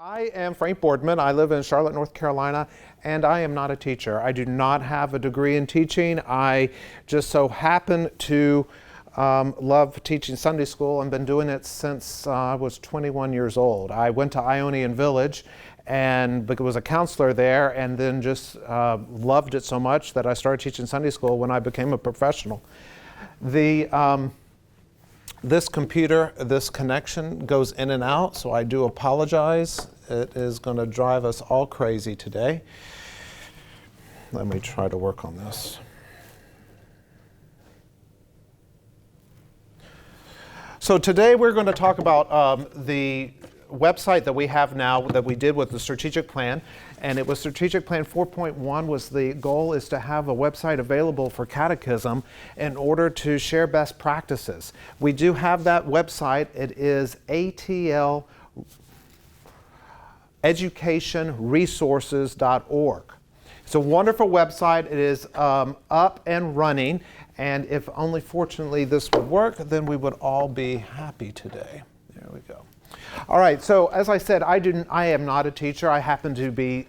I am Frank Boardman. I live in Charlotte, North Carolina, and I am not a teacher. I do not have a degree in teaching. I just so happen to love teaching Sunday school and been doing it since I was 21 years old. I went to Ionian Village and was a counselor there, and then just loved it so much that I started teaching Sunday school when I became a professional. This computer, this connection goes in and out, so I do apologize. It is going to drive us all crazy today. Let me try to work on this. So today we're going to talk about the website that we have now that we did with the strategic plan, and it was strategic plan 4.1 was the goal is to have a website available for catechism in order to share best practices. We do have that website. It is atleducationresources.org. It's a wonderful website. It is up and running, and if only fortunately this would work, then we would all be happy today. There we go. All right, so as I said, I am not a teacher. I happen to be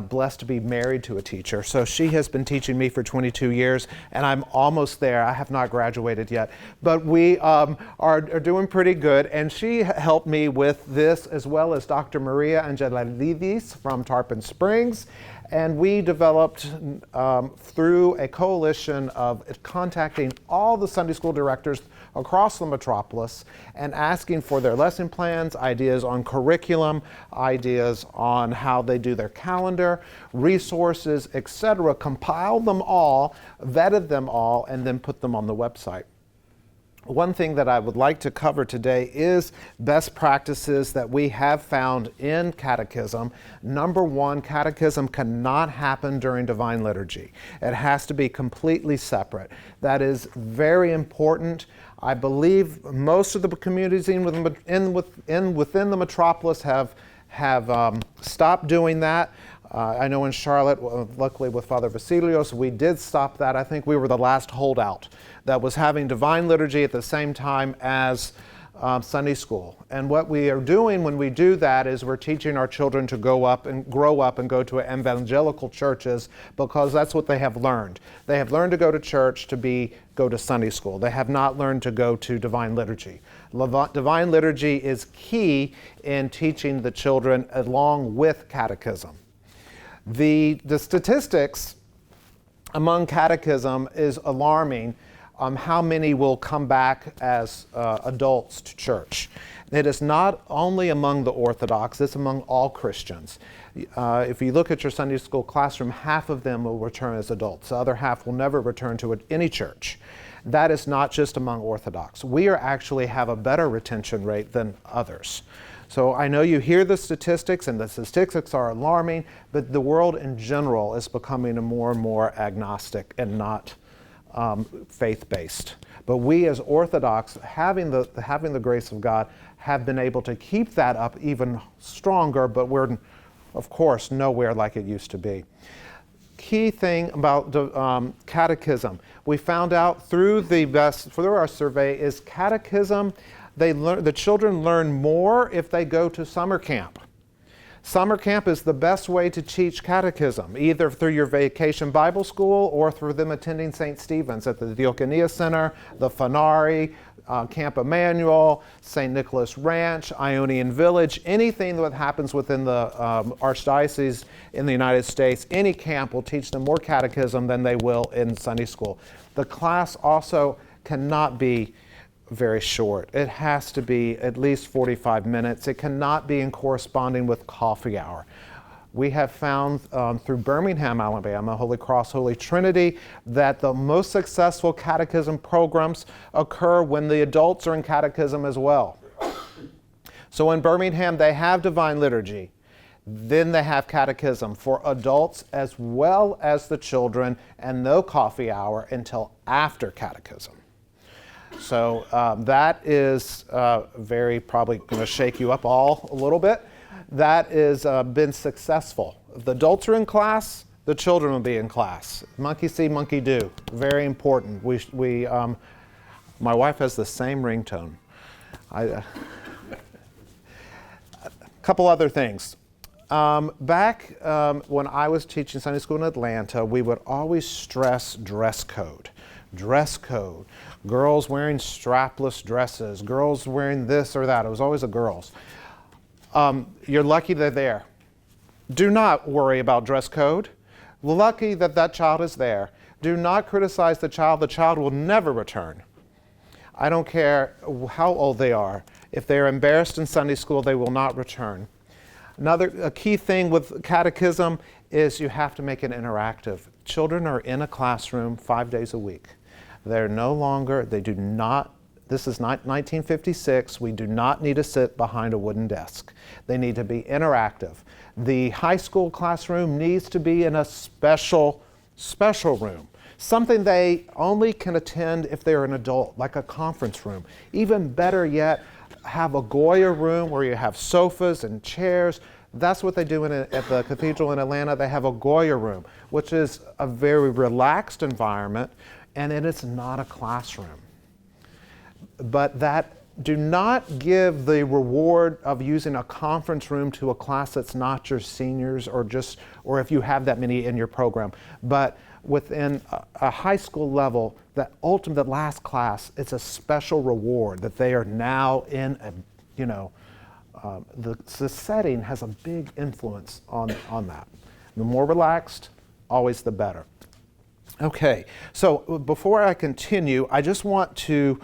blessed to be married to a teacher. So she has been teaching me for 22 years, and I'm almost there. I have not graduated yet, but we are doing pretty good. And she helped me with this, as well as Dr. Maria Angelidis from Tarpon Springs. And we developed, through a coalition of contacting all the Sunday school directors across the Metropolis and asking for their lesson plans, ideas on curriculum, ideas on how they do their calendar, resources, etc., compiled them all, vetted them all, and then put them on the website. One thing that I would like to cover today is best practices that we have found in catechism. Number one, catechism cannot happen during divine liturgy. It has to be completely separate. That is very important. I believe most of the communities within the Metropolis have stopped doing that. I know in Charlotte, luckily with Father Vasilios, we did stop that. I think we were the last holdout that was having divine liturgy at the same time as Sunday school. And what we are doing when we do that is we're teaching our children to grow up and go to evangelical churches, because that's what they have learned. They have learned to go to church go to Sunday school. They have not learned to go to divine liturgy. Divine liturgy is key in teaching the children along with catechism. The statistics among catechism is alarming. How many will come back as adults to church. It is not only among the Orthodox, it's among all Christians. If you look at your Sunday school classroom, half of them will return as adults. The other half will never return to any church. That is not just among Orthodox. We actually have a better retention rate than others. So I know you hear the statistics, and the statistics are alarming, but the world in general is becoming more and more agnostic and not faith-based. But we as Orthodox, having the grace of God, have been able to keep that up even stronger, but we're, of course, nowhere like it used to be. Key thing about catechism, we found out through our survey, is catechism, the children learn more if they go to summer camp. Summer camp is the best way to teach catechism, either through your vacation Bible school or through them attending St. Stephen's at the Diaconia Center, the Fanari, Camp Emmanuel, St. Nicholas Ranch, Ionian Village, anything that happens within the Archdiocese in the United States, any camp will teach them more catechism than they will in Sunday school. The class also cannot be very short. It has to be at least 45 minutes. It cannot be in corresponding with coffee hour. We have found through Birmingham, Alabama, Holy Cross, Holy Trinity, that the most successful catechism programs occur when the adults are in catechism as well. So in Birmingham, they have divine liturgy. Then they have catechism for adults as well as the children, and no coffee hour until after catechism. So that is probably going to shake you up all a little bit. That has been successful. If the adults are in class, the children will be in class. Monkey see, monkey do. Very important. My wife has the same ringtone. couple other things. Back when I was teaching Sunday school in Atlanta, we would always stress dress code. Dress code. Girls wearing strapless dresses, girls wearing this or that. It was always the girls. You're lucky they're there. Do not worry about dress code. Lucky that that child is there. Do not criticize the child. The child will never return. I don't care how old they are. If they are embarrassed in Sunday school, they will not return. A key thing with catechism is you have to make it interactive. Children are in a classroom 5 days a week. They're no longer, they do not, this is not 1956, we do not need to sit behind a wooden desk. They need to be interactive. The high school classroom needs to be in a special room. Something they only can attend if they're an adult, like a conference room. Even better yet, have a Goya room where you have sofas and chairs. That's what they do at the cathedral in Atlanta. They have a Goya room, which is a very relaxed environment, and it is not a classroom. But do not give the reward of using a conference room to a class that's not your seniors or if you have that many in your program. But within a high school level, that last class, it's a special reward that they are now in the setting has a big influence on that. The more relaxed, always the better. Okay, so before I continue, I just want to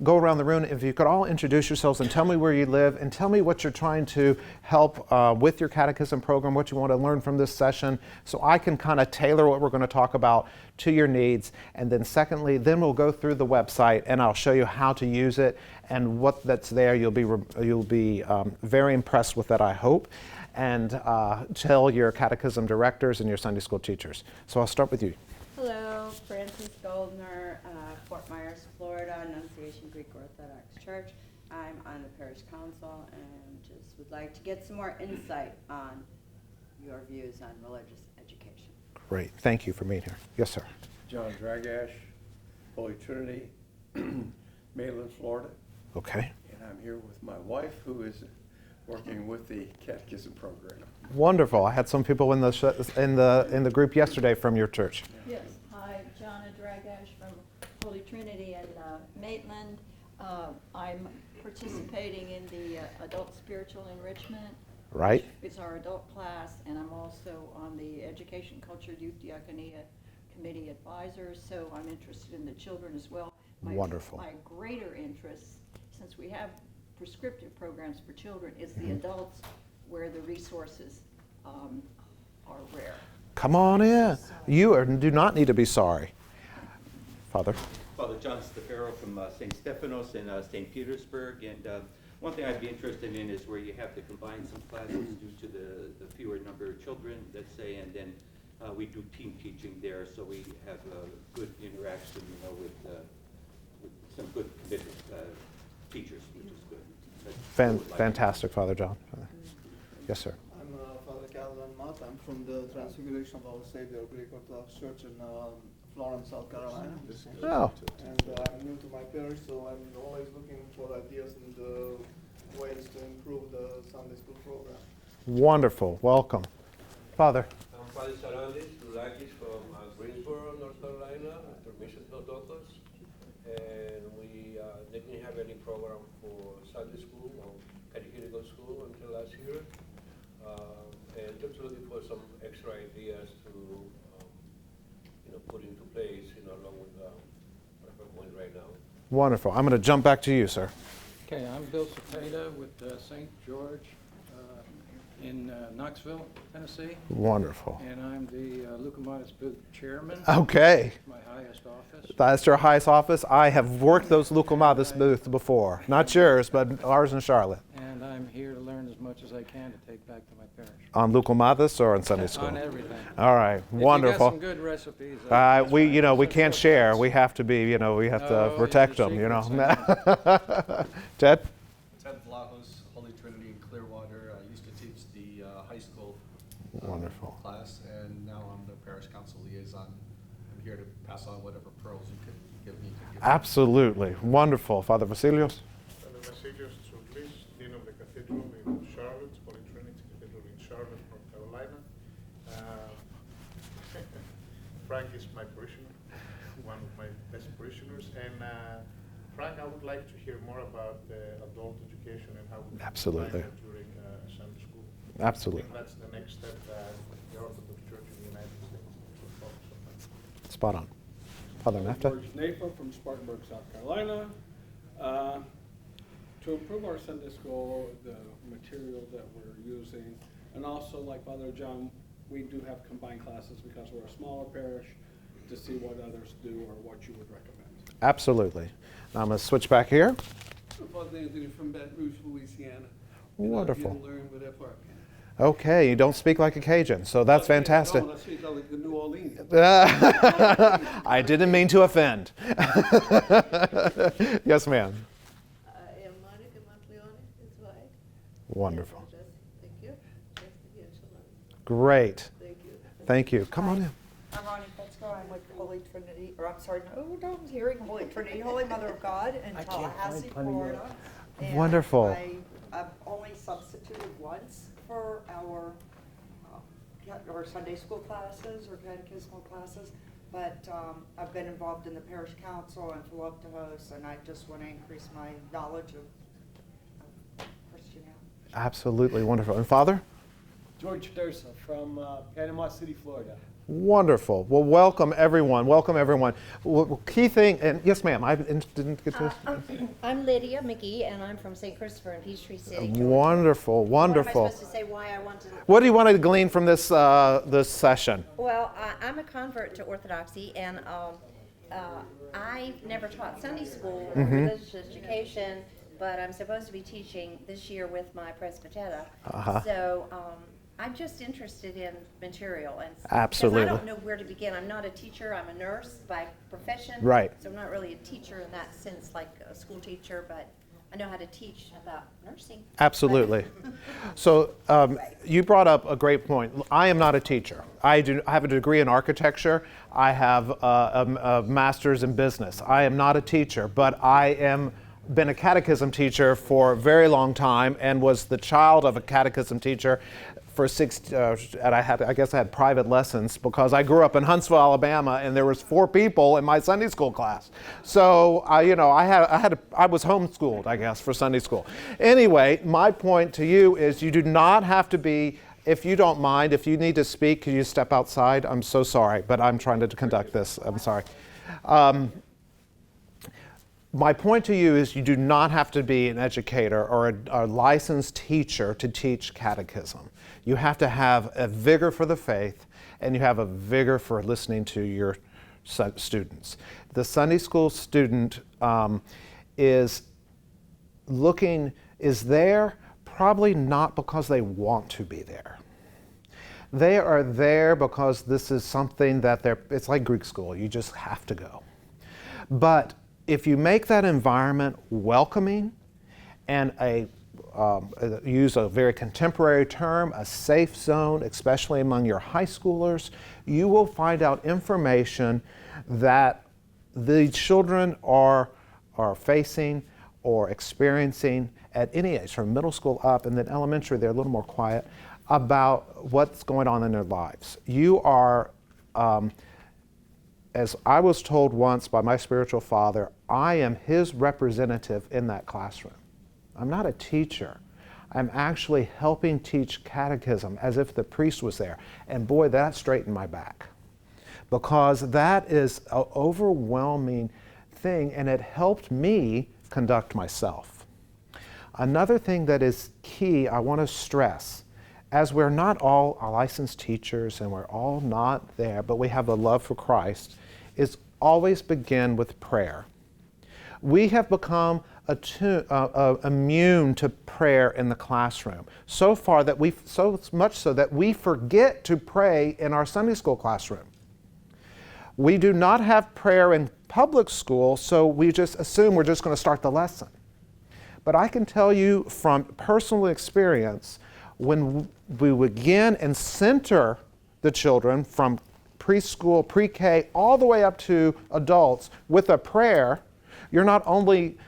go around the room. If you could all introduce yourselves and tell me where you live and tell me what you're trying to help with your catechism program, what you want to learn from this session, so I can kind of tailor what we're going to talk about to your needs. And then secondly, then we'll go through the website and I'll show you how to use it and what that's there. You'll be very impressed with that, I hope. And tell your catechism directors and your Sunday school teachers. So I'll start with you. Hello, Francis Goldner, Fort Myers, Florida, Annunciation Greek Orthodox Church. I'm on the parish council and just would like to get some more insight on your views on religious education. Great, thank you for being here. Yes, sir. John Dragash, Holy Trinity, Maitland, Florida. Okay. And I'm here with my wife, who is working with the catechism program. Wonderful. I had some people in the group yesterday from your church. Yes. Hi, Jonna Dragash from Holy Trinity in Maitland. I'm participating in the adult spiritual enrichment. Right. It's our adult class, and I'm also on the Education, Culture, Youth Diaconia Committee Advisors, so I'm interested in the children as well. Wonderful. My greater interest, since we have prescriptive programs for children, is the adults where the resources are rare. Come on in. You do not need to be sorry. Father John Stefero from St. Stephanos in St. Petersburg. And one thing I'd be interested in is where you have to combine some classes due to the fewer number of children, let's say, and then we do team teaching there, so we have a good interaction, with some good committed teachers, which is good. Fantastic, Father John. Yes, sir. I'm Father Calvin Matt. I'm from the Transfiguration of Our Savior Greek Orthodox Church in Florence, South Carolina. Oh. And I'm new to my parish, so I'm always looking for ideas and ways to improve the Sunday school program. Wonderful. Welcome. Father. I'm Father Sarandis Lulakis from Greensboro, North Carolina, after Mission Theotokos. And we didn't have any program for Sunday school or catechetical school until last year. And just looking for some extra ideas to put into place, along with what I'm doing right now. Wonderful. I'm going to jump back to you, sir. Okay, I'm Bill Cepeda with St. George in Knoxville, Tennessee. Wonderful. And I'm the Leukomatis booth chairman. Okay. My highest office. That's your highest office. I have worked those Leukomatis booths before. Not yours, but ours in Charlotte. And I'm here to learn as much as I can to take back to my parish. On Leukomatis or on Sunday school? On everything. All right. Wonderful. If you got some good recipes. We can't share. We have to be, we have to protect them, Ted? Ted Vlahos, Holy Trinity in Clearwater. I used to teach the high school Wonderful. class, and now I'm the parish council liaison. I'm here to pass on whatever pearls you could give me. Absolutely. Wonderful. Father Vasilios? Father Vasilios Tsoulis, Dean of the Cathedral in Charlotte. Frank, I would like to hear more about adult education and how we can Absolutely. combine that during Sunday school. Absolutely. I think that's the next step that the Orthodox Church in the United States should focus on. Spot on. Father Nafta? George Nafa from Spartanburg, South Carolina. To improve our Sunday school, the material that we're using, and also like Father John, we do have combined classes because we're a smaller parish, to see what others do or what you would recommend. Absolutely. Now I'm going to switch back here. Father Anthony from Baton Rouge, Louisiana. Wonderful. And I'm here to learn whatever I can. Okay, you don't speak like a Cajun, so that's fantastic. I speak like the New Orleans. I didn't mean to offend. Yes, ma'am. I am Monica Montleone, his wife. Wonderful. Thank you. Nice to hear Shalom. Great. Thank you. Thank you. Come on in. I'm Ronnie Fetzko. I'm with Holy Trinity, or I'm sorry, no, I'm hearing Holy Trinity, Holy Mother of God in Tallahassee, Florida. And Wonderful. I've only substituted once for our Sunday school classes or catechismal classes, but I've been involved in the parish council and love to host, and I just want to increase my knowledge of Christianity. Absolutely wonderful. And Father? George Dursa from Panama City, Florida. Wonderful. Well, welcome everyone. Welcome everyone. Well, key thing, and yes, ma'am, I didn't get to. I'm Lydia McGee, and I'm from St. Christopher in Peachtree City. Georgia. Wonderful, wonderful. What am I supposed to say? Why I want to? What do you want to glean from this this session? Well, I'm a convert to Orthodoxy, and I never taught Sunday school or religious education, but I'm supposed to be teaching this year with my Presbytera. So. I'm just interested in material, and absolutely. I don't know where to begin. I'm not a teacher. I'm a nurse by profession. Right. So I'm not really a teacher in that sense, like a school teacher, but I know how to teach about nursing. Absolutely. So you brought up a great point. I am not a teacher. I have a degree in architecture. I have a master's in business. I am not a teacher, but I am been a catechism teacher for a very long time and was the child of a catechism teacher for and I guess I had private lessons because I grew up in Huntsville, Alabama, and there was 4 people in my Sunday school class. So I was homeschooled, I guess, for Sunday school. Anyway, my point to you is you do not have to be. If you don't mind, if you need to speak, could you step outside? I'm so sorry, but I'm trying to conduct this. I'm sorry. My point to you is you do not have to be an educator or a licensed teacher to teach catechism. You have to have a vigor for the faith, and you have a vigor for listening to your students. The Sunday school student is there probably not because they want to be there. They are there because this is something that it's like Greek school. You just have to go. But if you make that environment welcoming and use a very contemporary term, a safe zone, especially among your high schoolers, you will find out information that the children are facing or experiencing at any age, from middle school up, and then elementary, they're a little more quiet, about what's going on in their lives. You are, as I was told once by my spiritual father, I am his representative in that classroom. I'm not a teacher. I'm actually helping teach catechism as if the priest was there. And boy, that straightened my back. Because that is an overwhelming thing, and it helped me conduct myself. Another thing that is key, I want to stress, as we're not all licensed teachers and we're all not there, but we have a love for Christ, is always begin with prayer. We have become immune to prayer in the classroom. So much so that we forget to pray in our Sunday school classroom. We do not have prayer in public school, so we just assume we're just going to start the lesson. But I can tell you from personal experience, when we begin and center the children from preschool, pre-K, all the way up to adults with a prayer, you're not only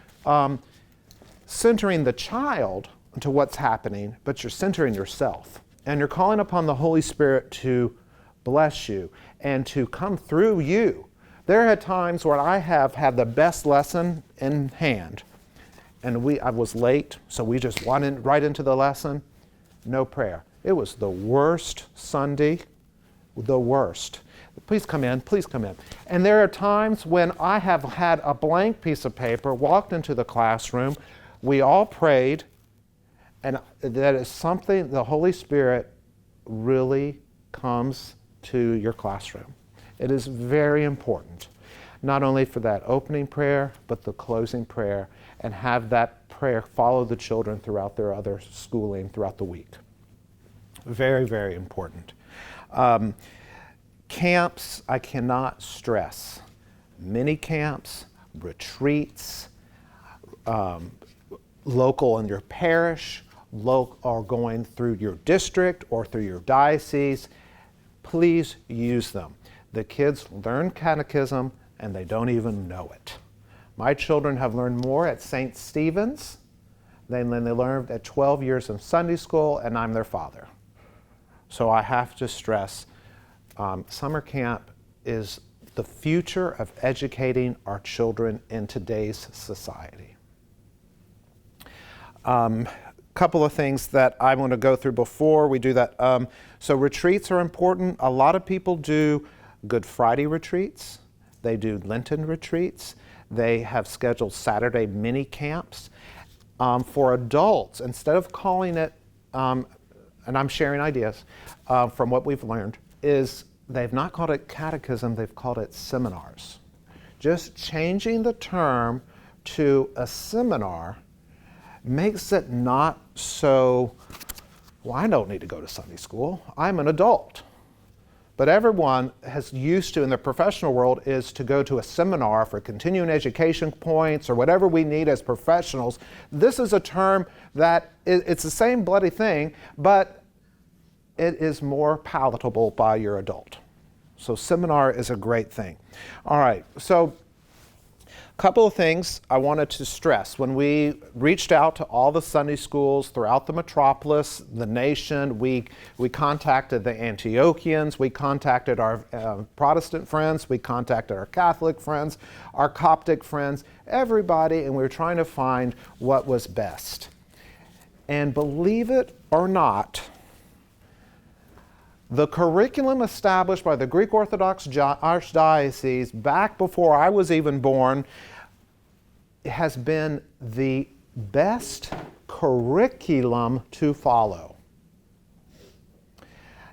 centering the child into what's happening, but you're centering yourself. And you're calling upon the Holy Spirit to bless you and to come through you There are times where I have had the best lesson in hand, and I was late, so we just went in, right into the lesson. No prayer. It was the worst Sunday, the worst. Please come in, please come in. And there are times when I have had a blank piece of paper, walked into the classroom, we all prayed, and that is something the Holy Spirit really comes to your classroom. It is very important, not only for that opening prayer, but the closing prayer, and have that prayer follow the children throughout their other schooling throughout the week. Very, very important. Camps, I cannot stress. Mini camps, retreats, local in your parish, or going through your district or through your diocese, please use them. The kids learn catechism and they don't even know it. My children have learned more at St. Stephen's than they learned at 12 years in Sunday school, and I'm their father. So I have to stress, summer camp is the future of educating our children in today's society. Couple of things that I want to go through before we do that. So retreats are important. A lot of people do Good Friday retreats. They do Lenten retreats. They have scheduled Saturday mini camps. For adults, instead of calling it, and I'm sharing ideas from what we've learned, is they've not called it catechism, they've called it seminars. Just changing the term to a seminar makes it not so, well, I don't need to go to Sunday school, I'm an adult. But everyone has used to, in the professional world, is to go to a seminar for continuing education points or whatever we need as professionals. This is a term that it's the same bloody thing, but it is more palatable by your adult. So seminar is a great thing. All right, so a couple of things I wanted to stress. When we reached out to all the Sunday schools throughout the metropolis, the nation, we contacted the Antiochians, we contacted our Protestant friends, we contacted our Catholic friends, our Coptic friends, everybody, and we were trying to find what was best. And believe it or not, the curriculum established by the Greek Orthodox Archdiocese back before I was even born has been the best curriculum to follow.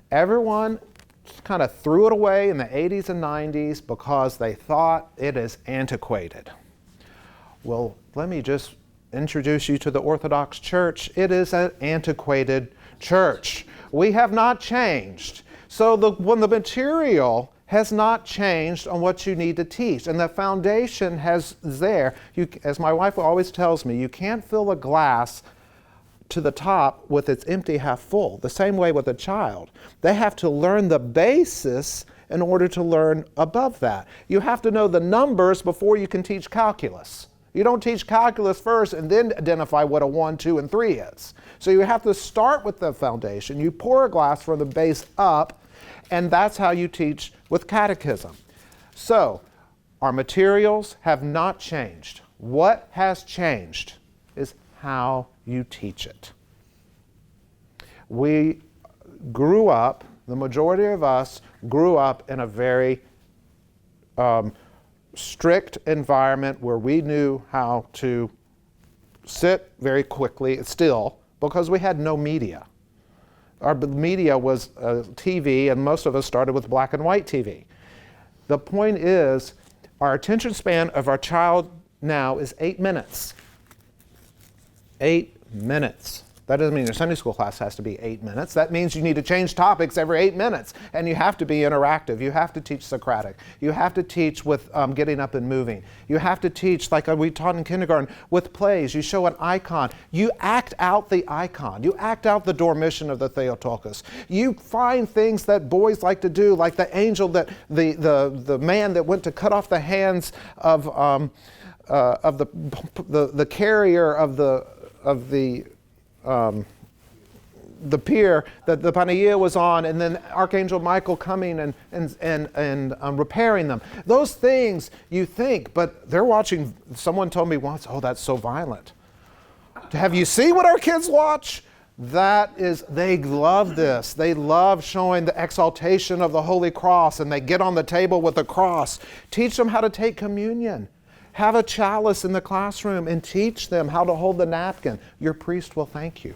Everyone kind of threw it away in the 80s and 90s because they thought it is antiquated. Well, let me just introduce you to the Orthodox Church. It is an antiquated church. We have not changed. So when the material has not changed on what you need to teach, and the foundation is there. As my wife always tells me, you can't fill a glass to the top with its empty half full. The same way with a child. They have to learn the basis in order to learn above that. You have to know the numbers before you can teach calculus. You don't teach calculus first and then identify what a 1, 2, and 3 is. So you have to start with the foundation. You pour a glass from the base up, and that's how you teach with catechism. So our materials have not changed. What has changed is how you teach it. We grew up, the majority of us grew up in a very strict environment where we knew how to sit very quickly, still, because we had no media. Our media was TV, and most of us started with black and white TV. The point is, our attention span of our child now is 8 minutes. 8 minutes. That doesn't mean your Sunday school class has to be 8 minutes. That means you need to change topics every 8 minutes. And you have to be interactive. You have to teach Socratic. You have to teach with getting up and moving. You have to teach, like we taught in kindergarten, with plays. You show an icon. You act out the icon. You act out the Dormition of the Theotokos. You find things that boys like to do, like the angel, that the man that went to cut off the hands of the carrier of the the pier that the Panagia was on, and then Archangel Michael coming and repairing them. Those things you think, but they're watching. Someone told me once, "Oh, that's so violent." Have you seen what our kids watch? That is, they love this. They love showing the exaltation of the Holy Cross, and they get on the table with the cross. Teach them how to take communion. Have a chalice in the classroom and teach them how to hold the napkin. Your priest will thank you.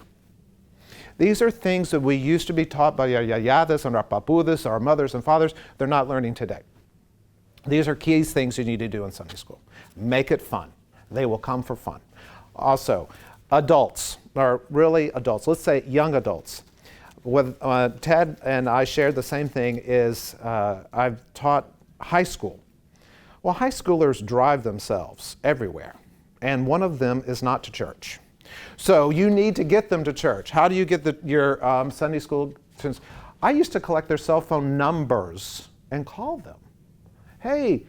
These are things that we used to be taught by our yayadas and our papudas, our mothers and fathers. They're not learning today. These are key things you need to do in Sunday school. Make it fun. They will come for fun. Also, adults, or really adults, let's say young adults. With Ted and I shared the same thing is I've taught high school. Well, high schoolers drive themselves everywhere, and one of them is not to church. So you need to get them to church. How do you get your Sunday school students? I used to collect their cell phone numbers and call them. Hey,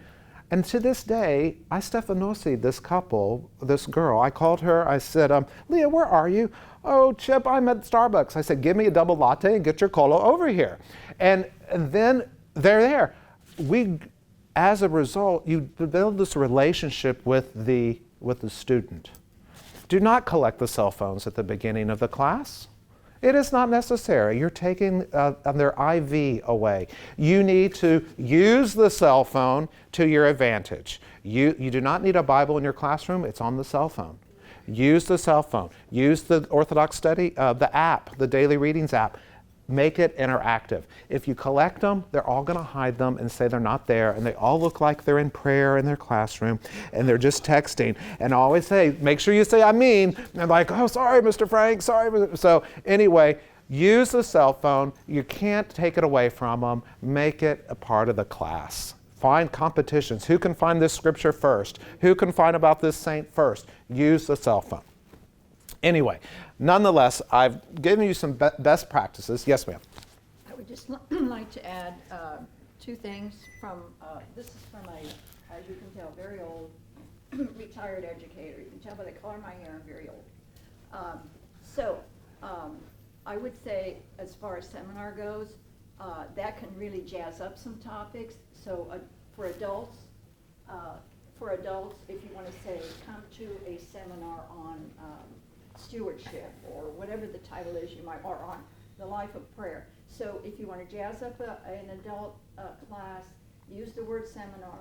and to this day, I Stefanosi, this couple, this girl, I called her, I said, Leah, where are you? Oh, Chip, I'm at Starbucks. I said, give me a double latte and get your cola over here. And then they're there. As a result, you build this relationship with the student. Do not collect the cell phones at the beginning of the class. It is not necessary. You're taking their IV away. You need to use the cell phone to your advantage. You do not need a Bible in your classroom. It's on the cell phone. Use the cell phone. Use the Orthodox study, the app, the daily readings app. Make it interactive. If you collect them, they're all going to hide them and say they're not there, and they all look like they're in prayer in their classroom, and they're just texting. And I always say, make sure you say I mean. And I'm like, oh, sorry, Mr. Frank, sorry. So anyway, use the cell phone. You can't take it away from them. Make it a part of the class. Find competitions. Who can find this scripture first? Who can find about this saint first? Use the cell phone. Anyway, nonetheless, I've given you some best practices. Yes, ma'am. I would just like to add two things from, this is from a, as you can tell, very old retired educator. You can tell by the color of my hair I'm very old. I would say as far as seminar goes, that can really jazz up some topics. So for adults, if you want to say, come to a seminar on stewardship, or whatever the title is you might, or on the life of prayer. So if you want to jazz up an adult class, use the word seminar.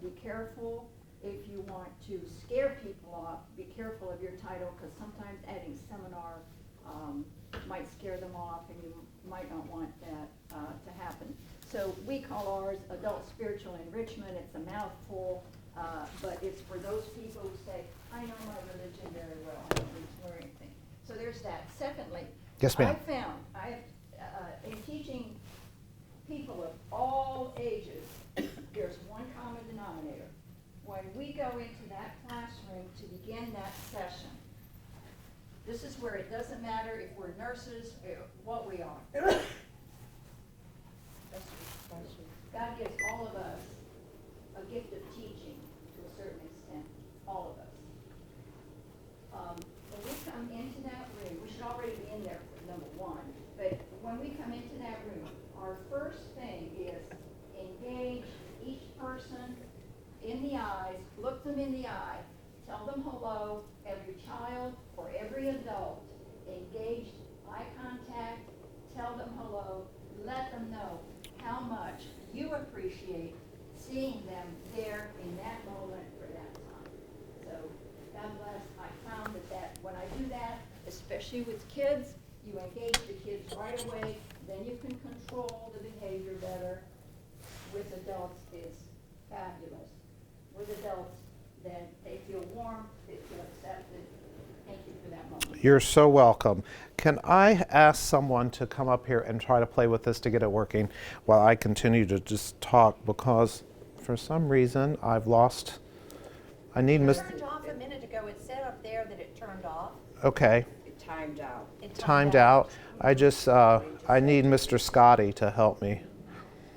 Be careful if you want to scare people off. Be careful of your title, because sometimes adding seminar might scare them off, and you might not want that to happen. So we call ours adult spiritual enrichment. It's a mouthful, but it's for those people who say, I know my religion very well, I don't need to learn anything. So there's that. Secondly, yes, ma'am. In teaching people of all ages, there's one common denominator. When we go into that classroom to begin that session, this is where it doesn't matter if we're nurses, what we are. God gives all of us a gift of teaching to a certain extent, all of us. When we come into that room, we should already be in there for number one, but when we come into that room, our first thing is engage each person in the eyes, look them in the eye, tell them hello. Every child or every adult, engage eye contact, tell them hello, let them know how much you appreciate seeing them there in that moment for that time. So God bless. I found that when I do that, especially with kids, you engage the kids right away, then you can control the behavior better. With adults, it's fabulous. With adults, then they feel warm, they feel accepted. Thank you for that moment. You're so welcome. Can I ask someone to come up here and try to play with this to get it working while I continue to just talk, because for some reason I've lost, I need It turned off a minute ago. It said up there that it turned off. Okay. It timed out. Timed out. I just, I need Mr. Scotty to help me.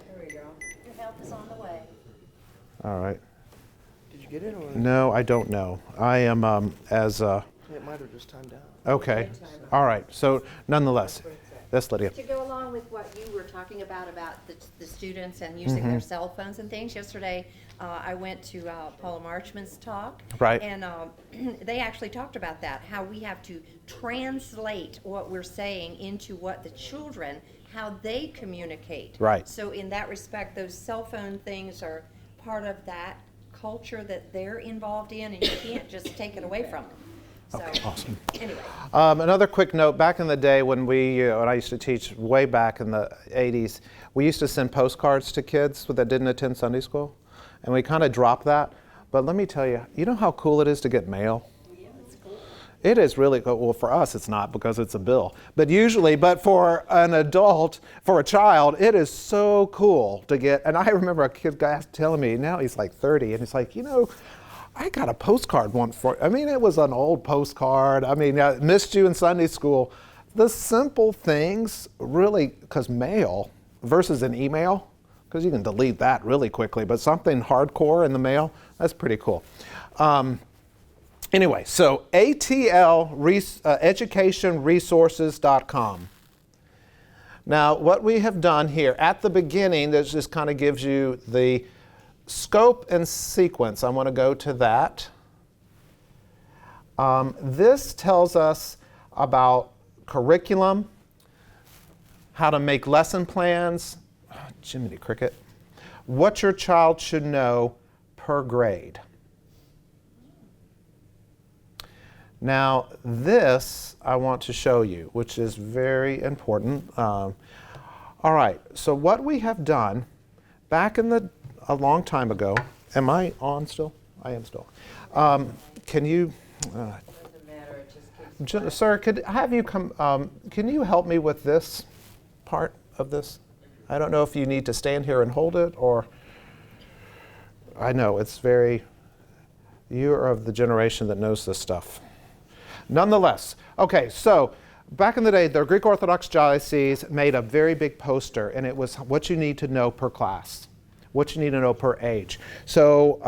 There we go. Your help is on the way. All right. Did you get it? Or? No, I don't know. I am It might have just timed out. Okay. All right. So nonetheless, Yes, Lydia. To go along with what you were talking about the students and using their cell phones and things, yesterday I went to Paula Marchman's talk. Right. And they actually talked about that, how we have to translate what we're saying into what the children, how they communicate. Right. So in that respect, those cell phone things are part of that culture that they're involved in, and you can't just take it away from them. So, Okay, awesome. Anyway. Another quick note, back in the day when when I used to teach way back in the 80s, we used to send postcards to kids that didn't attend Sunday school, and we kind of dropped that. But let me tell you, you know how cool it is to get mail? Yeah, it's cool. It is really, well, for us it's not because it's a bill, but for an adult, for a child, it is so cool to get. And I remember a guy telling me, now he's like 30, and he's like, I got a postcard once it was an old postcard. I missed you in Sunday school. The simple things really, because mail versus an email, because you can delete that really quickly, but something hardcore in the mail, that's pretty cool. Anyway, so educationresources.com. Now, what we have done here at the beginning, this just kind of gives you the scope and sequence. I want to go to that. This tells us about curriculum, how to make lesson plans, Jiminy Cricket, what your child should know per grade. Now, this I want to show you, which is very important. All right, so what we have done back in a long time ago, am I on still? I am still. Can you, Doesn't matter, it just keeps. sir, could I have you come, can you help me with this part of this? I don't know if you need to stand here and hold it, or, I know, it's very, you are of the generation that knows this stuff. Nonetheless, okay, so back in the day, the Greek Orthodox Diocese made a very big poster, and it was what you need to know per class, what you need to know per age. So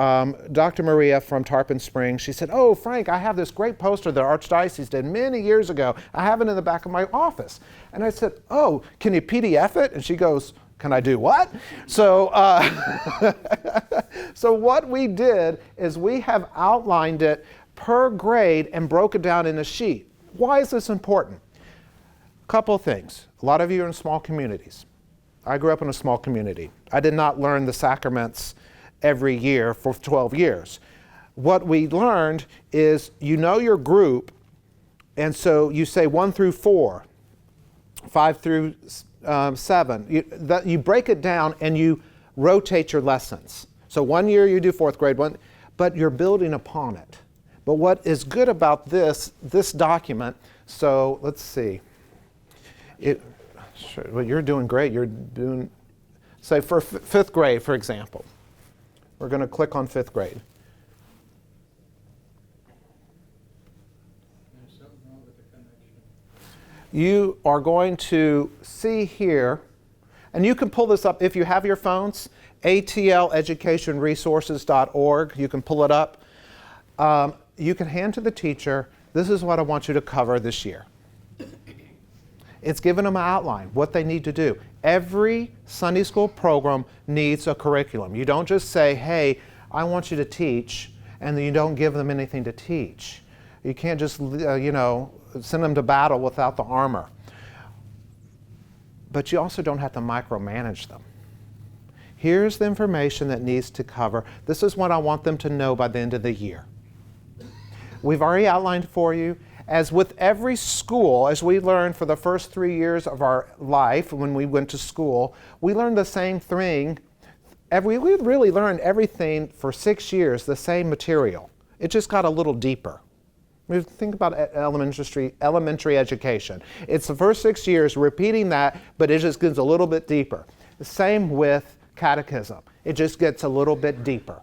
Dr. Maria from Tarpon Springs, she said, oh, Frank, I have this great poster that Archdiocese did many years ago. I have it in the back of my office. And I said, oh, can you PDF it? And she goes, can I do what? So, so what we did is we have outlined it per grade and broke it down in a sheet. Why is this important? A couple of things. A lot of you are in small communities. I grew up in a small community. I did not learn the sacraments every year for 12 years. What we learned is you know your group, and so you say 1 through 4, 5 through 7. You break it down and you rotate your lessons. So 1 year you do 4th grade, but you're building upon it. But what is good about this document, so let's see. Sure, well, you're doing great. You're doing, say for 5th grade, for example. We're going to click on 5th grade. There's something wrong with the connection. You are going to see here, and you can pull this up if you have your phones, atleducationresources.org. You can pull it up. You can hand to the teacher, this is what I want you to cover this year. It's given them an outline, what they need to do. Every Sunday school program needs a curriculum. You don't just say, hey, I want you to teach, and then you don't give them anything to teach. You can't just, send them to battle without the armor. But you also don't have to micromanage them. Here's the information that needs to cover. This is what I want them to know by the end of the year. We've already outlined for you. As with every school, as we learned for the first 3 years of our life when we went to school, we learned the same thing. We really learned everything for 6 years, the same material. It just got a little deeper. Think about elementary education. It's the first 6 years repeating that, but it just gets a little bit deeper. The same with catechism. It just gets a little bit deeper.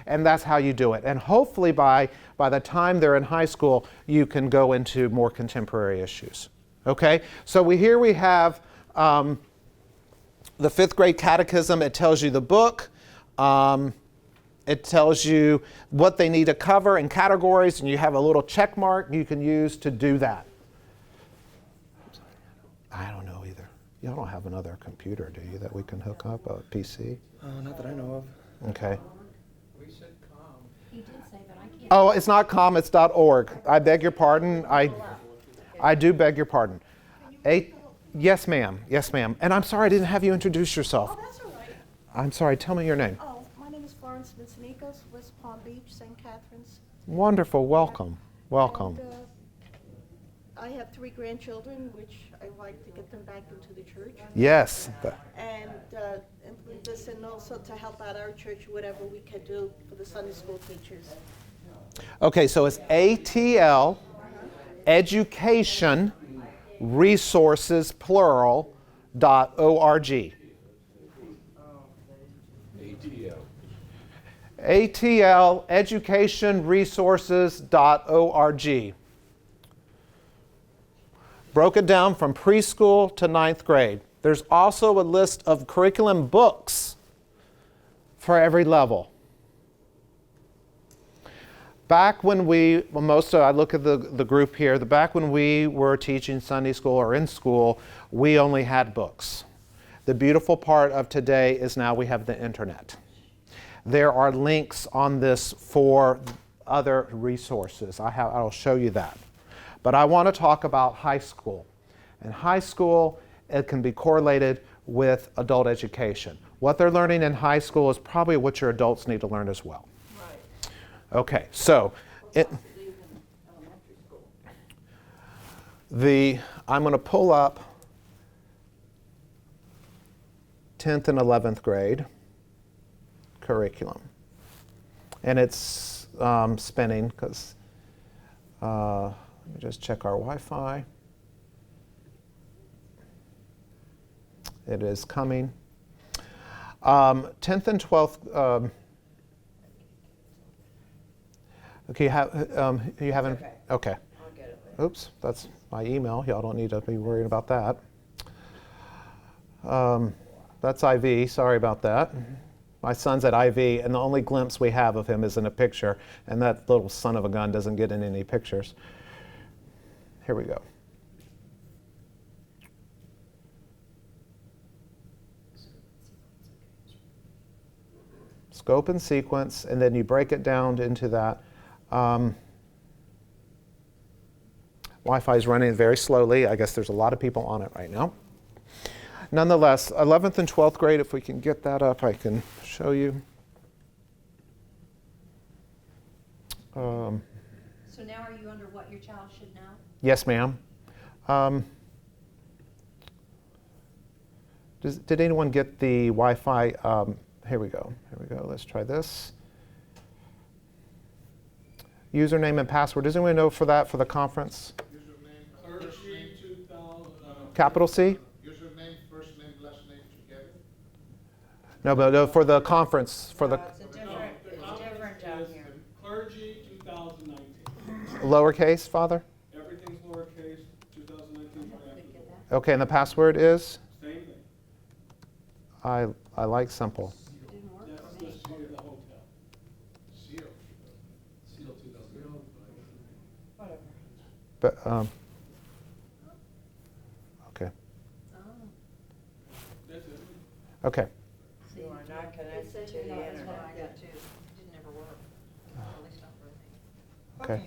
And that's how you do it. And hopefully by the time they're in high school, you can go into more contemporary issues. Okay? So here we have the 5th grade catechism. It tells you the book. It tells you what they need to cover in categories, and you have a little check mark you can use to do that. I don't know Y'all don't have another computer, do you, that we can hook up, a PC? Not that I know of. Okay. We said com. He did say, but I can't. Oh, it's not com, it's .org. I beg your pardon. I do beg your pardon. Yes, ma'am. Yes, ma'am. And I'm sorry I didn't have you introduce yourself. Oh, that's all right. I'm sorry. Tell me your name. Oh, my name is Florence Mitsinikas, West Palm Beach, St. Catharines. Wonderful. Welcome. Welcome. And, I have 3 grandchildren, which I like to get them back into the church. Yes. And this, and also to help out our church, whatever we can do for the Sunday school teachers. Okay, so it's ATL, Education Resources, plural, .org. ATL, Education Resources.org. Broke it down from preschool to 9th grade. There's also a list of curriculum books for every level. Back when I look at the group here, back when we were teaching Sunday school or in school, we only had books. The beautiful part of today is now we have the internet. There are links on this for other resources. I'll show you that. But I want to talk about high school. In high school, it can be correlated with adult education. What they're learning in high school is probably what your adults need to learn as well. Right. Okay, so I'm going to pull up 10th and 11th grade curriculum. And it's spinning because let me just check our Wi-Fi. It is coming. 10th and 12th. Okay, you haven't? Okay. I'll get it. Oops, that's my email. Y'all don't need to be worried about that. That's IV. Sorry about that. My son's at IV, and the only glimpse we have of him is in a picture, and that little son of a gun doesn't get in any pictures. Here we go. Scope and sequence, and then you break it down into that. Wi-Fi is running very slowly. I guess there's a lot of people on it right now. Nonetheless, 11th and 12th grade, if we can get that up, I can show you. So now are you under what your child should know? Yes, ma'am. Did anyone get the Wi-Fi? Here we go. Here we go. Let's try this. Username and password. Does anyone know for that for the conference? Username, first name, 2000. Capital C? Username, first name, last name together. No, but no, for the conference. For the It's different down here. Clergy 2019. lowercase, Father? Everything's lowercase, 2019. Okay, and the password is? Same thing. I like simple. That's the C of the hotel. Seal 2000. Whatever. But okay. That's it. Okay. You are not connected to the internet. Didn't ever work. Really stopped working. Okay.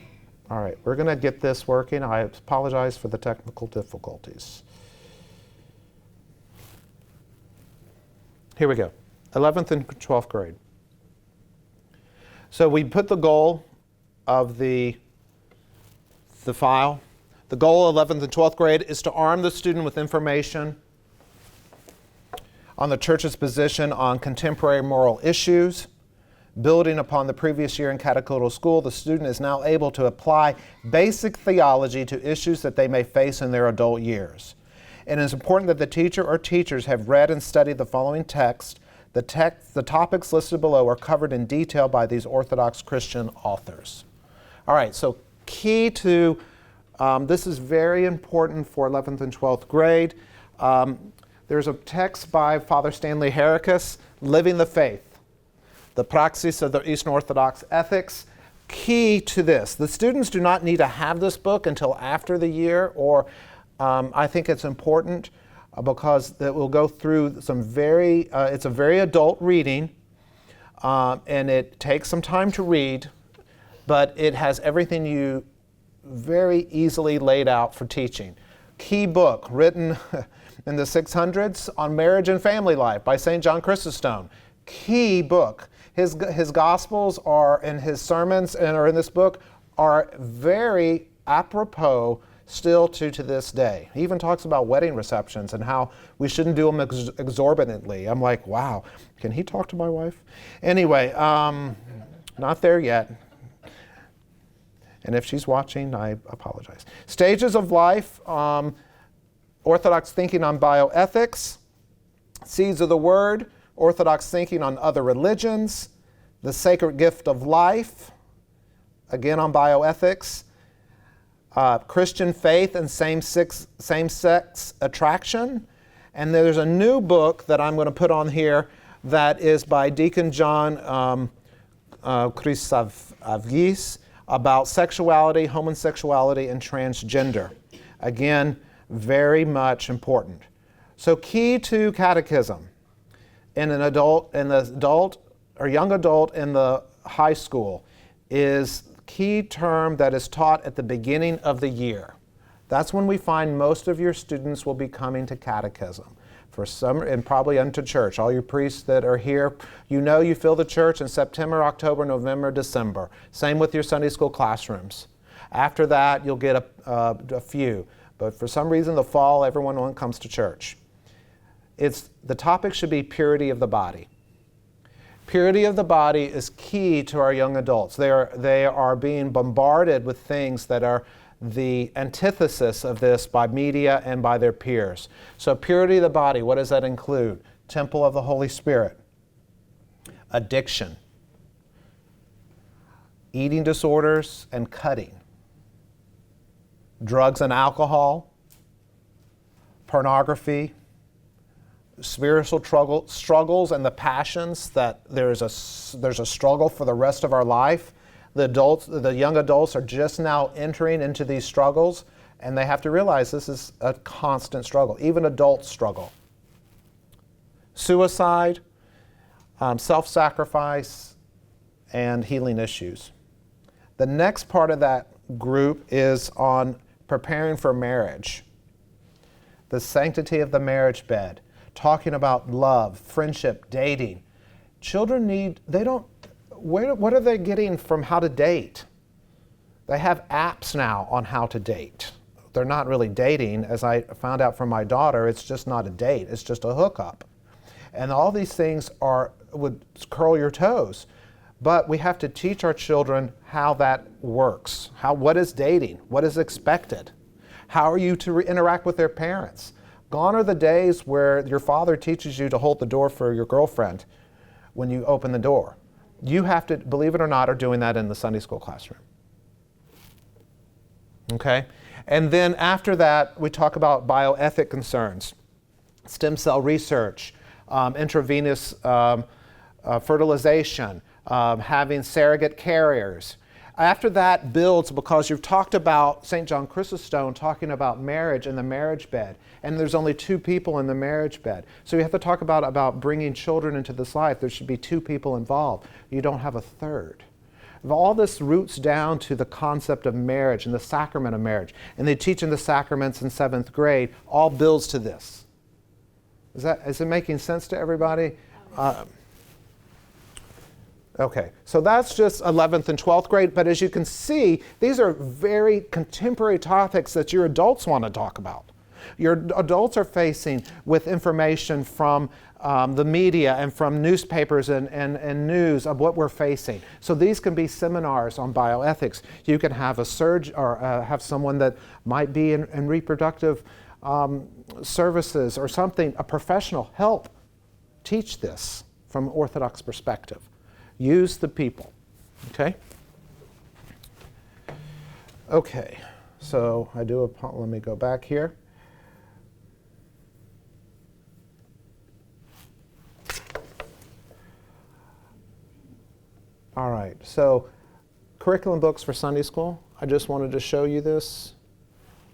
All right. We're going to get this working. I apologize for the technical difficulties. Here we go. 11th and 12th grade. So we put the goal of the file. The goal of 11th and 12th grade is to arm the student with information on the church's position on contemporary moral issues. Building upon the previous year in catechetical school, the student is now able to apply basic theology to issues that they may face in their adult years. It is important that the teacher or teachers have read and studied the following text. The topics listed below are covered in detail by these Orthodox Christian authors. All right, so key to, this is very important for 11th and 12th grade. There's a text by Father Stanley Heracus, Living the Faith, the Praxis of the Eastern Orthodox Ethics. Key to this, the students do not need to have this book until after the year, or I think it's important. because it will go through some it's a very adult reading, and it takes some time to read, but it has everything you very easily laid out for teaching. Key book written in the 600s on marriage and family life by St. John Chrysostom. Key book. His Gospels are, and his sermons and are in this book are very apropos still to this day. He even talks about wedding receptions and how we shouldn't do them exorbitantly. I'm like, wow, can he talk to my wife? Anyway, not there yet. And if she's watching, I apologize. Stages of Life, Orthodox Thinking on Bioethics, Seeds of the Word, Orthodox Thinking on Other Religions, The Sacred Gift of Life, again on bioethics, Christian Faith and Same-Sex Attraction. And there's a new book that I'm going to put on here that is by Deacon John Chrysavgis about sexuality, homosexuality, and transgender. Again, very much important. So key to catechism in the adult or young adult in the high school is key term that is taught at the beginning of the year. That's when we find most of your students will be coming to catechism. For some, and probably unto church. All your priests that are here, you fill the church in September, October, November, December. Same with your Sunday school classrooms. After that, you'll get a few. But for some reason, the fall, everyone comes to church. The topic should be purity of the body. Purity of the body is key to our young adults. They are being bombarded with things that are the antithesis of this by media and by their peers. So purity of the body, what does that include? Temple of the Holy Spirit, addiction, eating disorders and cutting, drugs and alcohol, pornography, spiritual struggles and the passions that there's a struggle for the rest of our life. The young adults are just now entering into these struggles, and they have to realize this is a constant struggle. Even adults struggle. Suicide, self-sacrifice, and healing issues. The next part of that group is on preparing for marriage. The sanctity of the marriage bed. Talking about love, friendship, dating. Children what are they getting from how to date? They have apps now on how to date. They're not really dating. As I found out from my daughter, it's just not a date. It's just a hookup. And all these things would curl your toes. But we have to teach our children how that works. What is dating? What is expected? How are you to interact with their parents? Gone are the days where your father teaches you to hold the door for your girlfriend when you open the door. You have to, believe it or not, are doing that in the Sunday school classroom. Okay? And then after that, we talk about bioethic concerns, stem cell research, intravenous fertilization, having surrogate carriers. After that builds, because you've talked about St. John Chrysostom talking about marriage and the marriage bed, and there's only two people in the marriage bed. So you have to talk about bringing children into this life. There should be two people involved. You don't have a third. All this roots down to the concept of marriage and the sacrament of marriage. And they teach in the sacraments in 7th grade, all builds to this. Is it making sense to everybody? Okay, so that's just 11th and 12th grade, but as you can see, these are very contemporary topics that your adults want to talk about. Your adults are facing with information from the media and from newspapers and news of what we're facing. So these can be seminars on bioethics. You can have a surgeon or have someone that might be in reproductive services or something, a professional, help teach this from an Orthodox perspective. Use the people, okay? Okay, so let me go back here. All right, so curriculum books for Sunday school. I just wanted to show you this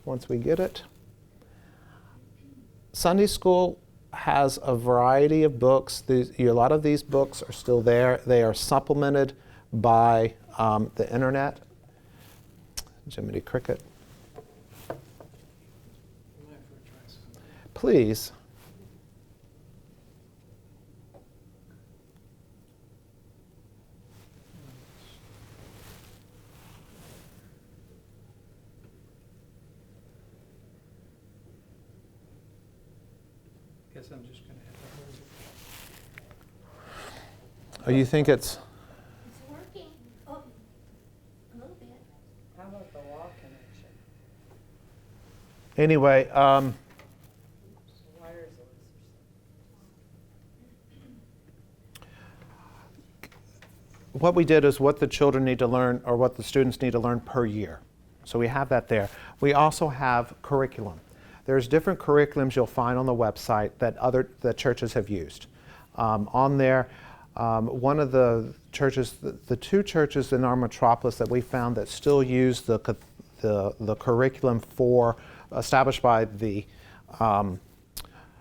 once we get it. Sunday school has a variety of books. A lot of these books are still there. They are supplemented by the internet. Jiminy Cricket. Please. Guess I'm just going to have to. Oh, you think it's? It's working. Oh, a little bit. How about the wall connection? Anyway, Wires what we did is what the children need to learn, or what the students need to learn per year. So we have that there. We also have curriculum. There's different curriculums you'll find on the website that churches have used. On there, one of the churches, the two churches in our metropolis that we found that still use the curriculum established by the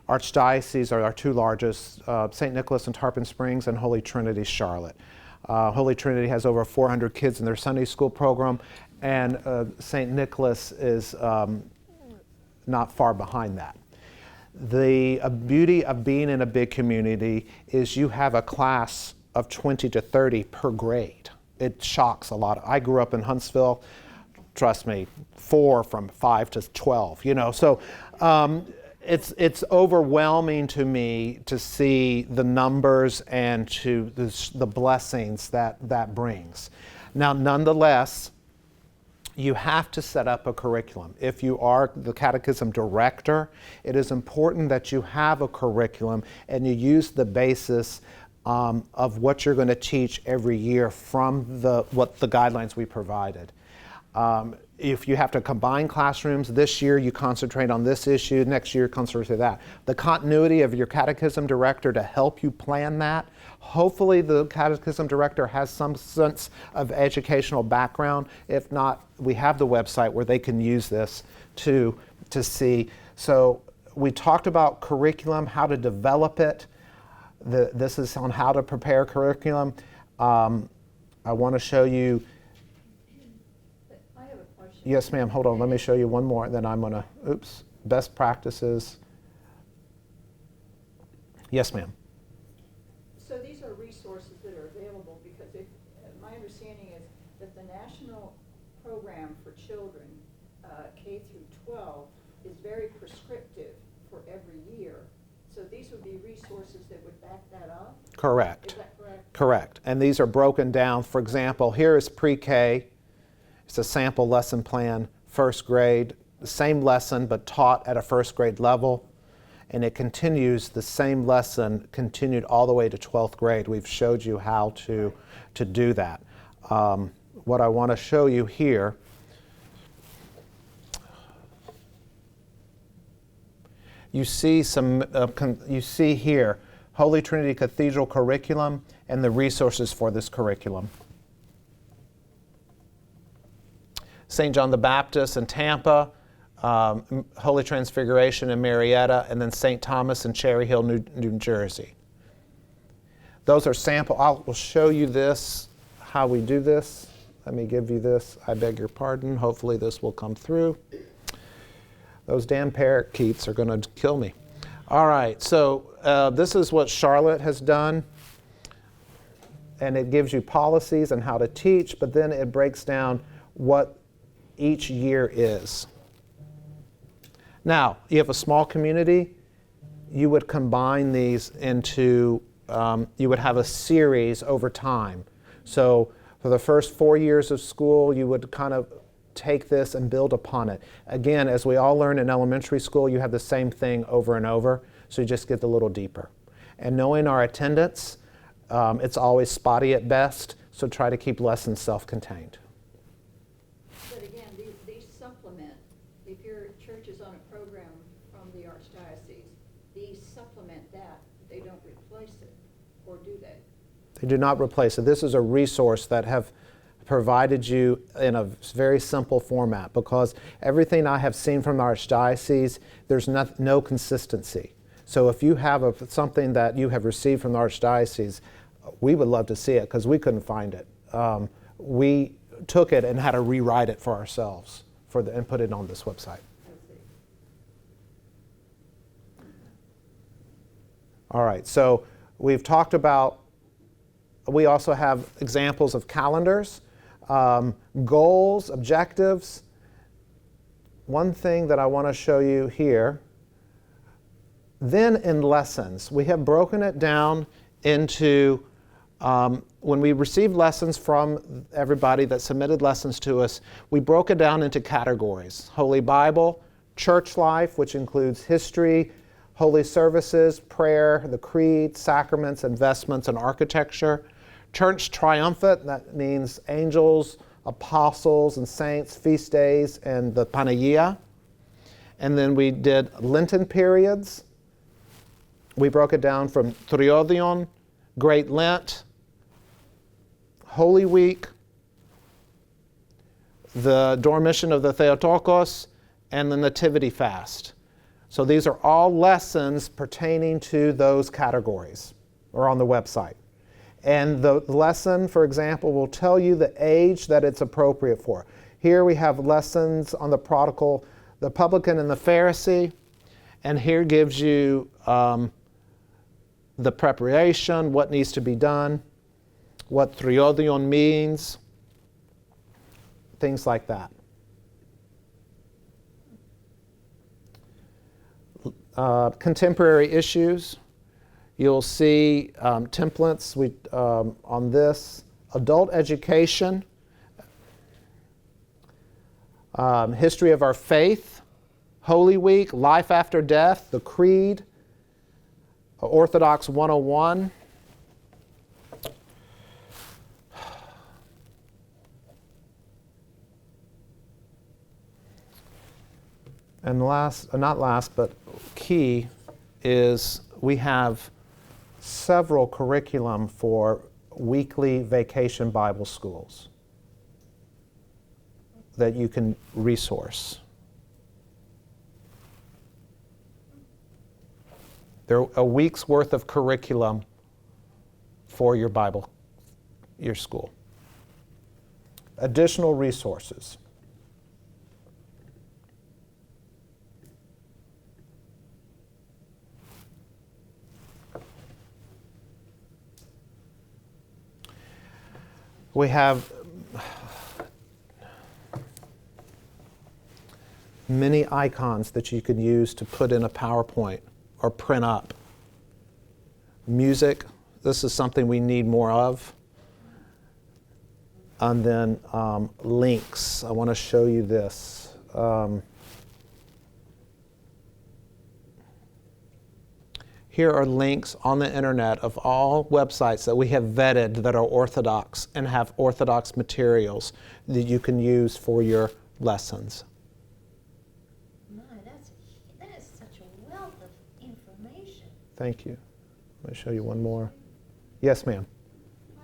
Archdiocese are our two largest, St. Nicholas in Tarpon Springs and Holy Trinity Charlotte. Holy Trinity has over 400 kids in their Sunday school program, and St. Nicholas is not far behind that. The beauty of being in a big community is you have a class of 20 to 30 per grade. It shocks a lot. I grew up in Huntsville, trust me, 4 from 5 to 12, so it's overwhelming to me to see the numbers and to the blessings that brings. Now, nonetheless, you have to set up a curriculum. If you are the catechism director, it is important that you have a curriculum and you use the basis of what you're going to teach every year from what the guidelines we provided. If you have to combine classrooms, this year you concentrate on this issue, next year concentrate on that. The continuity of your catechism director to help you plan that. Hopefully the catechism director has some sense of educational background. If not, we have the website where they can use this to see. So we talked about curriculum, how to develop it. This is on how to prepare curriculum. I want to show you. I have a question. Yes, ma'am. Hold on. Let me show you one more. Then I'm going to, best practices. Yes, ma'am. So these are resources that are available because my understanding is that the national program for children, K through 12, is very prescriptive for every year. So these would be resources that would back that up? Correct. Is that correct? Correct. And these are broken down. For example, here is pre-K. It's a sample lesson plan, first grade, the same lesson but taught at a first grade level. And it continues, the same lesson continued all the way to 12th grade. We've showed you how to do that. What I want to show you here, you see here Holy Trinity Cathedral curriculum and the resources for this curriculum. St. John the Baptist in Tampa, Holy Transfiguration in Marietta, and then St. Thomas in Cherry Hill, New Jersey. Those are sample. I will show you this, how we do this. Let me give you this. I beg your pardon. Hopefully this will come through. Those damn parakeets are going to kill me. All right, so this is what Charlotte has done. And it gives you policies and how to teach, but then it breaks down what each year is. Now, you have a small community, you would combine these into, you would have a series over time. So for the first 4 years of school, you would kind of take this and build upon it. Again, as we all learn in elementary school, you have the same thing over and over, so you just get a little deeper. And knowing our attendance, it's always spotty at best, so try to keep lessons self-contained. But again, these supplement, if your church is on a program from the Archdiocese, these supplement that. They don't replace it, or do they? They do not replace it. This is a resource that have provided you in a very simple format, because everything I have seen from the Archdiocese, there's no consistency. So if you have something that you have received from the Archdiocese, we would love to see it, because we couldn't find it. We took it and had to rewrite it for ourselves and put it on this website. All right, so we've talked about, we also have examples of calendars, goals, objectives. One thing that I want to show you here, then in lessons, we have broken it down into, when we received lessons from everybody that submitted lessons to us, we broke it down into categories: Holy Bible, church life, which includes history, holy services, prayer, the creed, sacraments, investments, and architecture. Church triumphant, that means angels, apostles, and saints, feast days, and the Panagia. And then we did Lenten periods. We broke it down from Triodion, Great Lent, Holy Week, the Dormition of the Theotokos, and the Nativity Fast. So these are all lessons pertaining to those categories, or on the website. And the lesson, for example, will tell you the age that it's appropriate for. Here we have lessons on the prodigal, the publican, and the Pharisee. And here gives you the preparation, what needs to be done, what Triodion means, things like that. Contemporary issues. You'll see templates on this. Adult education, history of our faith, Holy Week, life after death, the Creed, Orthodox 101. And not last, but key is we have several curriculum for weekly vacation Bible schools that you can resource. They're a week's worth of curriculum for your Bible, your school. Additional resources. We have many icons that you can use to put in a PowerPoint or print up. Music, this is something we need more of. And then links, I want to show you this. Here are links on the internet of all websites that we have vetted that are Orthodox and have Orthodox materials that you can use for your lessons. My, that is such a wealth of information. Thank you. Let me show you one more. Yes, ma'am.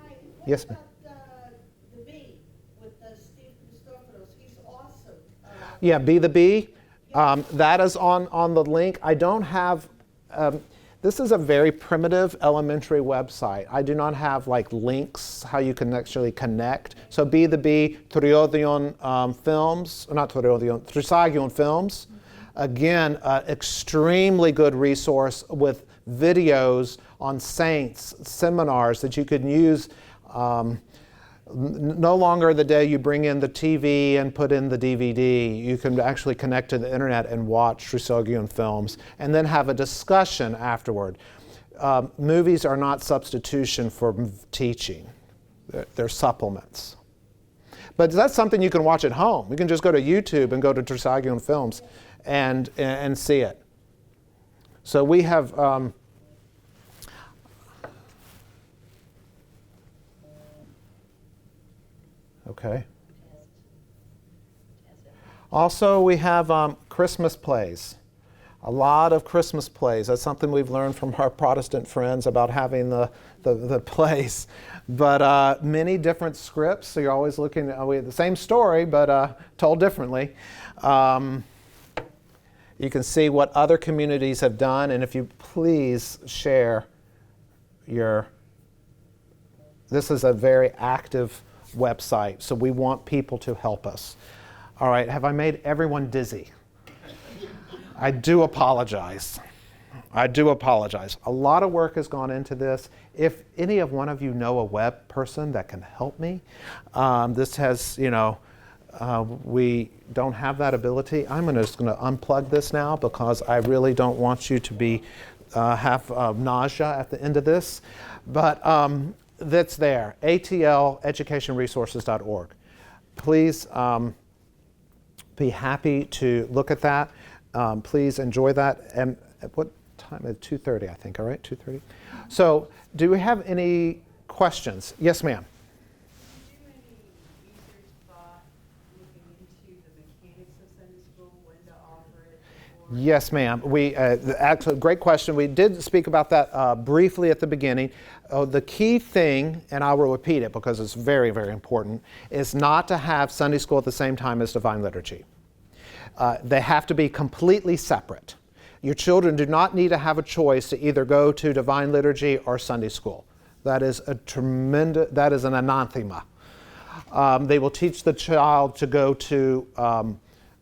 Hi, Yes, ma'am. The bee with Steve Christoforos, he's awesome. Yeah, Be the Bee. That is on the link. I don't have, this is a very primitive elementary website. I do not have like links, how you can actually connect. So Be the Bee, Triodion Films, not Triodion, Trisagion Films. Again, extremely good resource with videos on saints, seminars that you can use. No longer the day you bring in the TV and put in the DVD. You can actually connect to the internet and watch Trisagion films and then have a discussion afterward. Movies are not substitution for teaching. They're supplements. But that's something you can watch at home. You can just go to YouTube and go to Trisagion Films and see it. So we have okay. Also, we have Christmas plays. A lot of Christmas plays. That's something we've learned from our Protestant friends about having the plays. But many different scripts, so you're always looking at the same story, but told differently. You can see what other communities have done, and if you please share this is a very active website, so we want people to help us. All right, have I made everyone dizzy? I do apologize. I do apologize. A lot of work has gone into this. If any of one of you know a web person that can help me, this has, we don't have that ability. I'm just going to unplug this now because I really don't want you to have nausea at the end of this. But that's there, atleducationresources.org. Please be happy to look at that. Please enjoy that. And at what time? At 2:30, I think, all right? 2:30? So do we have any questions? Yes, ma'am. Yes, ma'am. Actually, great question. We did speak about that briefly at the beginning. The key thing, and I will repeat it because it's very, very important, is not to have Sunday school at the same time as Divine Liturgy. They have to be completely separate. Your children do not need to have a choice to either go to Divine Liturgy or Sunday school. That is that is an anathema. They will teach the child to go to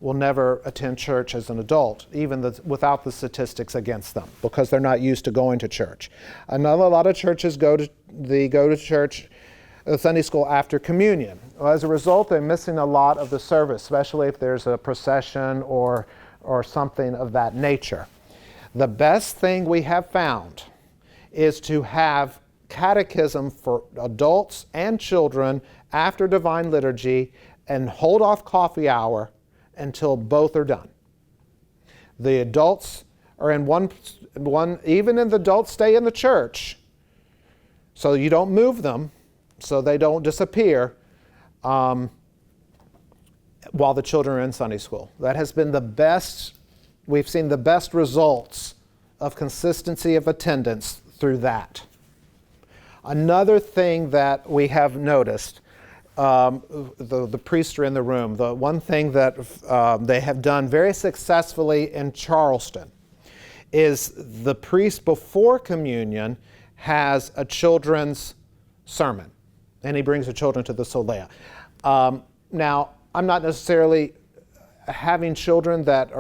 will never attend church as an adult, even without the statistics against them, because they're not used to going to church. A lot of churches go to church, Sunday school after communion. Well, as a result, they're missing a lot of the service, especially if there's a procession or something of that nature. The best thing we have found is to have catechism for adults and children after Divine Liturgy and hold off coffee hour until both are done. The adults are in one, even in the adults stay in the church, so you don't move them, so they don't disappear while the children are in Sunday school. That has been the best, we've seen the best results of consistency of attendance through that. Another thing that we have noticed, the priests are in the room. The one thing that they have done very successfully in Charleston is the priest before communion has a children's sermon, and he brings the children to the solea. Now, I'm not necessarily having children that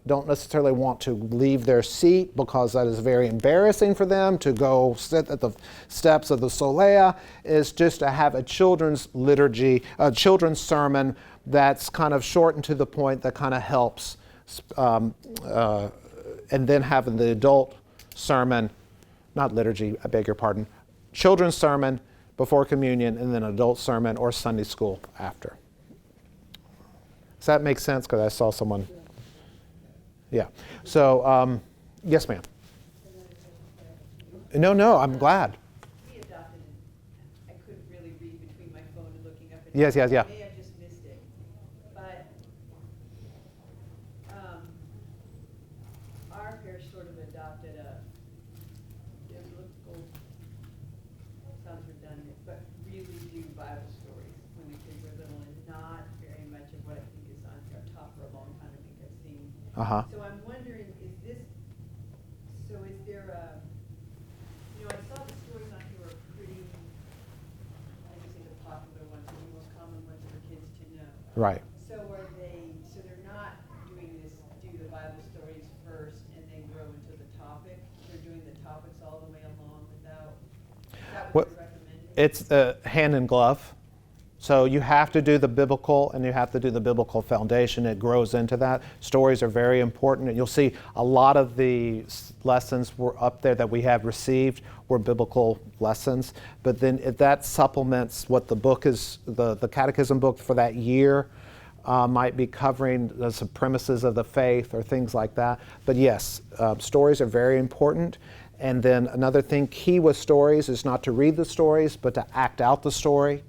don't necessarily want to leave their seat because that is very embarrassing for them to go sit at the steps of the solea, is just to have a children's liturgy, a children's sermon that's kind of short and to the point that kind of helps, and then having the adult sermon, not liturgy, I beg your pardon, children's sermon before communion and then adult sermon or Sunday school after. Does that make sense? Because I saw someone. Yeah. So, yes, ma'am. No, I'm glad. We adopted it. I couldn't really read between my phone and looking up at Yes. I may have just missed it. But our parish sort of adopted sounds redundant, but really do Bible stories when the kids were little and not very much of what I think is on our top for a long time. I think I've seen. So I'm wondering, is there I saw the stories on here were pretty, I guess the popular ones, the most common ones for kids to know. Right. So they're not doing do the Bible stories first and then grow into the topic. They're doing the topics all the way along without, is that what you're recommending? It's hand in glove. So you have to do the biblical and you have to do the biblical foundation. It grows into that. Stories are very important. And you'll see a lot of the lessons were up there that we have received were biblical lessons. But then if that supplements what the book is, the catechism book for that year might be covering the premises of the faith or things like that. But yes, stories are very important. And then another thing key with stories is not to read the stories, but to act out the story.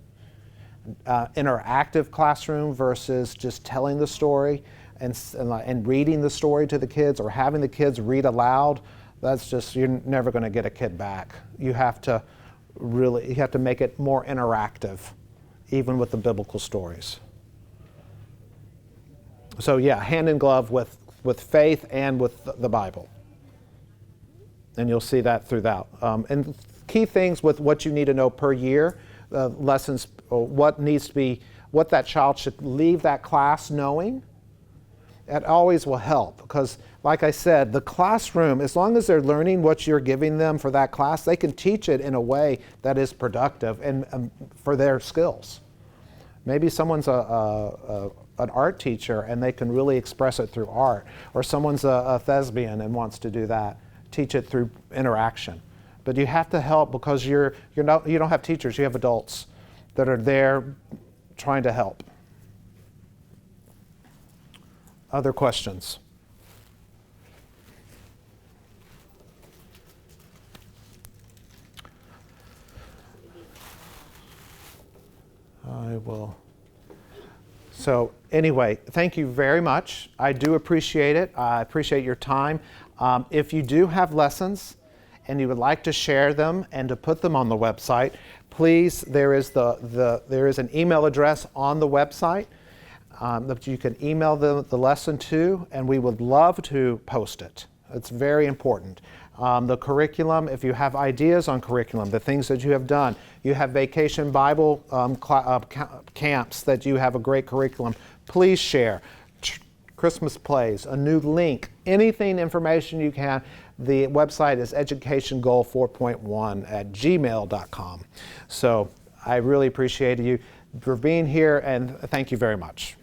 interactive classroom versus just telling the story and reading the story to the kids, or having the kids read aloud. That's just, you're never going to get a kid back. You have to make it more interactive, even with the biblical stories. So yeah, hand in glove with faith and with the Bible. And you'll see that throughout. And key things with what you need to know per year, lessons, what that child should leave that class knowing. It always will help, because like I said, the classroom, as long as they're learning what you're giving them for that class, they can teach it in a way that is productive and for their skills. Maybe someone's an art teacher and they can really express it through art, or someone's a thespian and wants to do that, teach it through interaction. But you have to help, because you don't have teachers, you have adults that are there trying to help. Other questions? I will. So anyway, thank you very much. I do appreciate it. I appreciate your time. If you do have lessons and you would like to share them and to put them on the website, please, there is an email address on the website that you can email the lesson to, and we would love to post it. It's very important. The curriculum, if you have ideas on curriculum, the things that you have done, you have vacation Bible camps that you have a great curriculum, please share. Christmas plays, a new link, anything, information you can. The website is educationgoal4.1@gmail.com. So I really appreciate you for being here, and thank you very much.